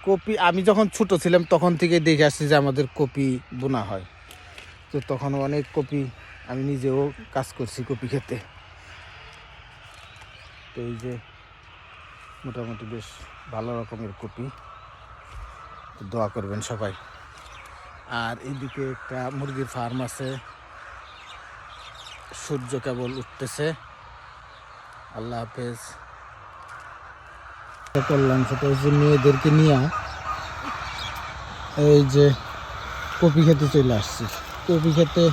Copy আমি যখন ছোট ছিলাম তখন থেকে দেখে আসছি যে আমাদের কপি বোনা হয়। তো তখন অনেক কপি আমি নিজেও কাজ করছি কপি খেতে। তো এই যে মোটামুটি বেশ ভালো রকমের কপি, দোয়া করবেন সবাই। আর এইদিকে একটা মুরগির ফার্ম আছে, সূর্য কেবল উঠতেছে। আল্লাহ হাফেজ। করলাম সেটা হচ্ছে মেয়েদেরকে নিয়ে এই যে কপি খেতে চলে আসছি। কপি খেতে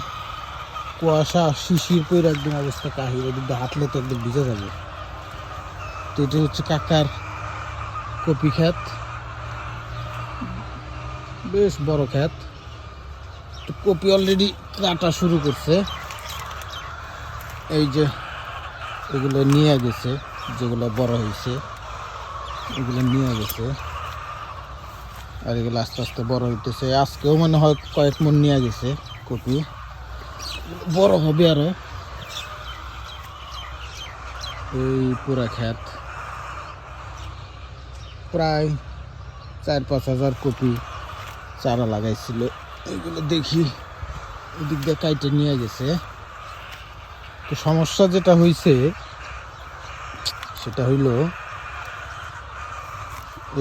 কুয়াশা শিশির পরে একদম অবস্থা কাহিল, এদিক দিয়ে হাঁটলে তো একদম ভিজে যাবে। তো এটা হচ্ছে কাকার কপি ক্ষেত, বেশ বড় ক্ষেত। তো কপি অলরেডি কাটা শুরু করছে। এই যে এগুলো নিয়ে গেছে, যেগুলো বড় হয়েছে এগুলো নিয়ে গেছে, আর এগুলো আস্তে আস্তে বড় হইতেছে। আজকেও মনে হয় কয়েক মন নিয়ে গেছে কপি, বড় হবে আরো। এই পুরা ক্ষেত প্রায় 4-5 হাজার কপি চারা লাগাইছিল। এগুলো দেখি এদিক দিয়ে কাইটে নিয়ে গেছে। তো সমস্যা যেটা হয়েছে সেটা হইল,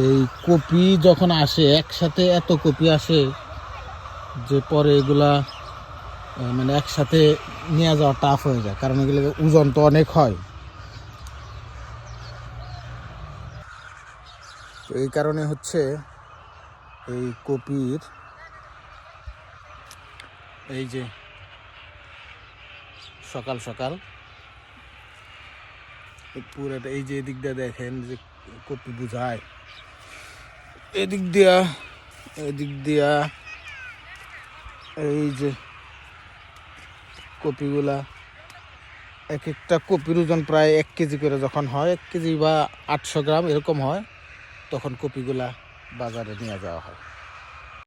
এই কপি যখন আসে একসাথে এত কপি আসে যে পরে এগুলা মানে একসাথে নিয়ে যাওয়া টাফ হয়ে যায়, কারণ এগুলো ওজন তো অনেক হয়। তো এই কারণে হচ্ছে এই কপির এই যে সকাল সকাল পুরাটা এই যে এদিক দিয়ে দেখেন যে কপি বুঝায়, এদিক দিয়া এদিক দিয়া এই যে কপিগুলা এক একটা কপির ওজন প্রায় 1 কেজি করে যখন হয়, 1 কেজি বা 800 গ্রাম এরকম হয়, তখন কপিগুলা বাজারে নিয়ে যাওয়া হয়।